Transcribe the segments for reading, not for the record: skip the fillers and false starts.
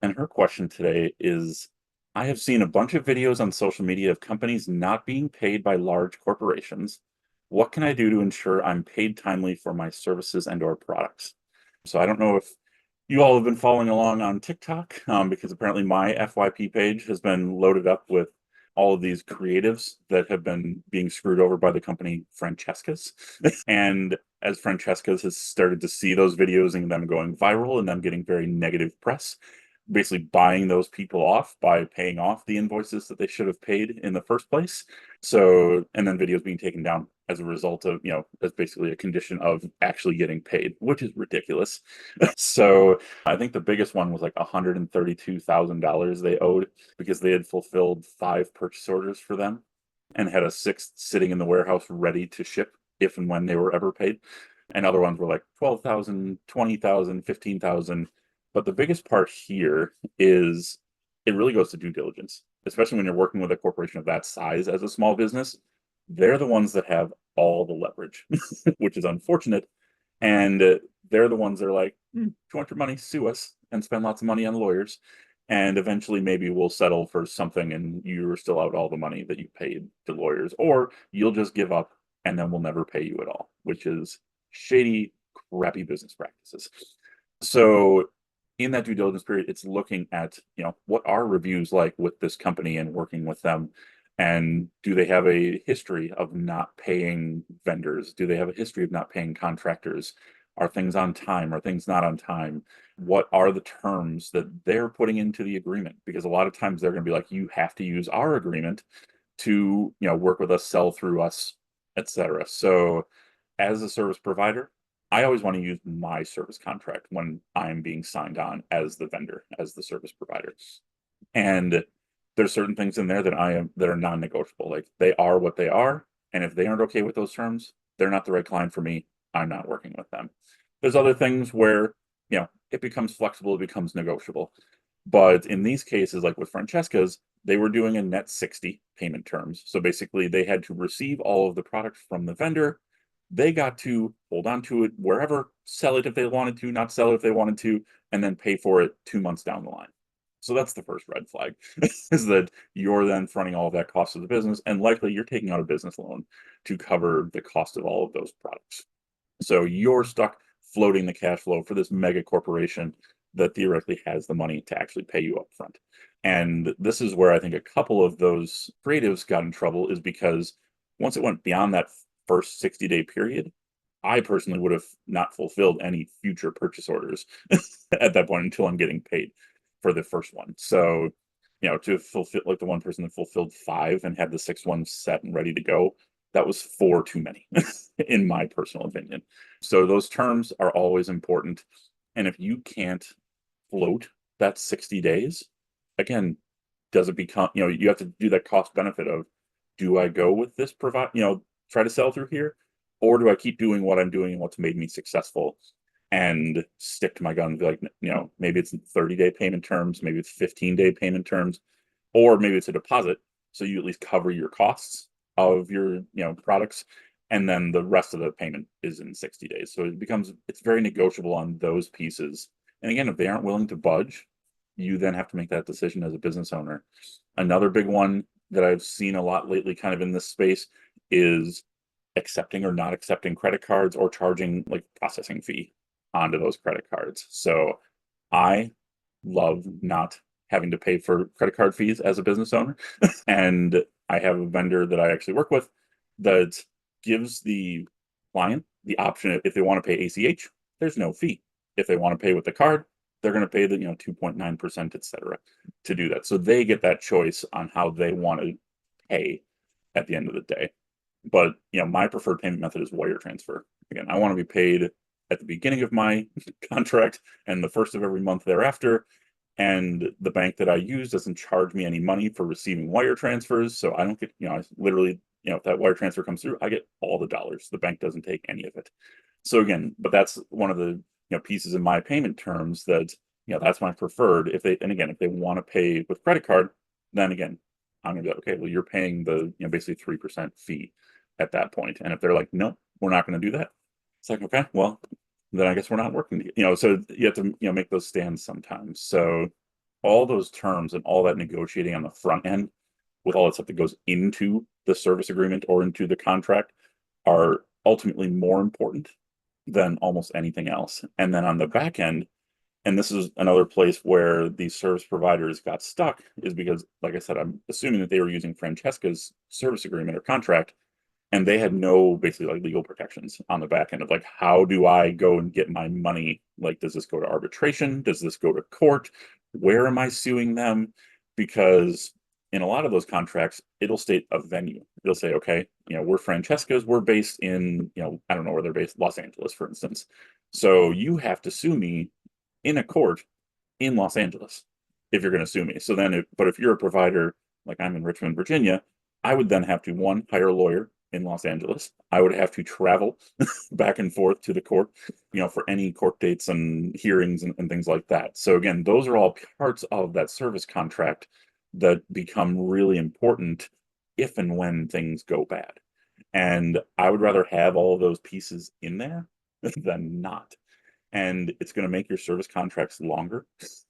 And her question today is, I have seen a bunch of videos on social media of companies not being paid by large corporations. What can I do to ensure I'm paid timely for my services and or products? So I don't know if you all have been following along on TikTok, because apparently my FYP page has been loaded up with all of these creatives that have been being screwed over by the company Francesca's. And as Francesca's has started to see those videos and them going viral and them getting very negative press, basically buying those people off by paying off the invoices that they should have paid in the first place. So, and then videos being taken down as a result of, as basically a condition of actually getting paid, which is ridiculous. So I think the biggest one was like $132,000 they owed because they had fulfilled 5 purchase orders for them and had a sixth sitting in the warehouse ready to ship if and when they were ever paid. And other ones were like 12,000, 20,000, 15,000. But the biggest part here is it really goes to due diligence, especially when you're working with a corporation of that size as a small business. They're the ones that have all the leverage, which is unfortunate. And they're the ones that are like, if you want your money, sue us and spend lots of money on lawyers. And eventually, maybe we'll settle for something and you're still out all the money that you paid to lawyers, or you'll just give up and then we'll never pay you at all, which is shady, crappy business practices. So in that due diligence period, it's looking at, what are reviews like with this company and working with them? And do they have a history of not paying vendors? Do they have a history of not paying contractors? Are things on time? Are things not on time? What are the terms that they're putting into the agreement? Because a lot of times they're going to be like, you have to use our agreement to, work with us, sell through us, etc. So as a service provider, I always want to use my service contract when I'm being signed on as the vendor, as the service provider. And there's certain things in there that are non-negotiable. Like they are what they are. And if they aren't okay with those terms, they're not the right client for me. I'm not working with them. There's other things where, it becomes flexible, it becomes negotiable. But in these cases, like with Francesca's, they were doing a net 60 payment terms. So basically they had to receive all of the product from the vendor. They got to hold on to it wherever, sell it if they wanted to, not sell it if they wanted to, and then pay for it 2 months down the line. So that's the first red flag is that you're then fronting all of that cost of the business, and likely you're taking out a business loan to cover the cost of all of those products. So you're stuck floating the cash flow for this mega corporation that theoretically has the money to actually pay you up front. And this is where I think a couple of those creatives got in trouble, is because once it went beyond that first 60-day period, I personally would have not fulfilled any future purchase orders at that point until I'm getting paid for the first one. So, to fulfill, like the one person that fulfilled 5 and had the 6th one set and ready to go, that was 4 too many, in my personal opinion. So those terms are always important. And if you can't float that 60 days, again, does it become, you have to do that cost benefit of, do I go with this try to sell through here? Or do I keep doing what I'm doing and what's made me successful and stick to my guns? Be like, maybe it's 30-day payment terms, maybe it's 15-day payment terms, or maybe it's a deposit. So you at least cover your costs of your, products. And then the rest of the payment is in 60 days. So it's very negotiable on those pieces. And again, if they aren't willing to budge, you then have to make that decision as a business owner. Another big one that I've seen a lot lately, kind of in this space, is accepting or not accepting credit cards or charging like processing fee onto those credit cards. So I love not having to pay for credit card fees as a business owner. And I have a vendor that I actually work with that gives the client the option, if they want to pay ACH, there's no fee. If they want to pay with the card, they're going to pay the 2.9%, etc., to do that. So they get that choice on how they want to pay at the end of the day. But my preferred payment method is wire transfer. Again, I want to be paid at the beginning of my contract and the first of every month thereafter. And the bank that I use doesn't charge me any money for receiving wire transfers. So I don't get, I literally, if that wire transfer comes through, I get all the dollars. The bank doesn't take any of it. So again, but that's one of the pieces in my payment terms that, that's my preferred. If they want to pay with credit card, then again, I'm gonna be like, okay, well, you're paying the, basically 3% fee at that point. And if they're like, no, we're not going to do that, it's like, okay, well, then I guess we're not working. So you have to, make those stands sometimes. So all those terms and all that negotiating on the front end with all that stuff that goes into the service agreement or into the contract are ultimately more important than almost anything else. And then on the back end, and this is another place where these service providers got stuck, is because, like I said, I'm assuming that they were using Francesca's service agreement or contract, and they had no basically like legal protections on the back end of like, how do I go and get my money? Like, does this go to arbitration? Does this go to court? Where am I suing them? Because in a lot of those contracts, it'll state a venue. It'll say, okay, we're Francesca's, we're based in, I don't know where they're based, Los Angeles, for instance. So you have to sue me in a court in Los Angeles if you're going to sue me. So then, but if you're a provider, like I'm in Richmond, Virginia, I would then have to, one, hire a lawyer in Los Angeles. I would have to travel back and forth to the court, for any court dates and hearings and things like that. So again, those are all parts of that service contract that become really important if and when things go bad. And I would rather have all of those pieces in there than not. And it's going to make your service contracts longer,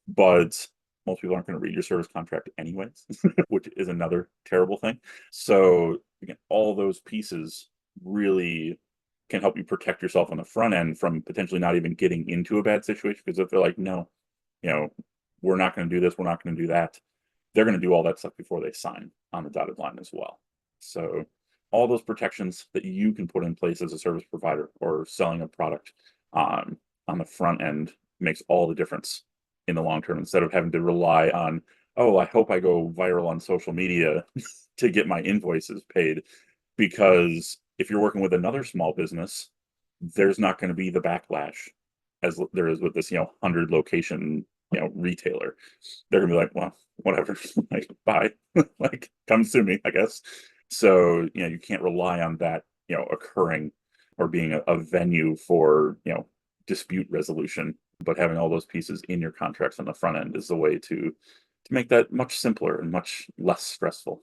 but most people aren't going to read your service contract anyways, which is another terrible thing. So again, all those pieces really can help you protect yourself on the front end from potentially not even getting into a bad situation. Because if they're like, no, we're not going to do this, we're not going to do that, they're going to do all that stuff before they sign on the dotted line as well. So all those protections that you can put in place as a service provider or selling a product on the front end makes all the difference in the long term, instead of having to rely on, oh, I hope I go viral on social media to get my invoices paid. Because if you're working with another small business, there's not going to be the backlash as there is with this, 100 location, retailer. They're gonna be like, well, whatever, like, bye, like, come sue me, I guess. So, you can't rely on that, occurring or being a venue for, dispute resolution. But having all those pieces in your contracts on the front end is the way to make that much simpler and much less stressful.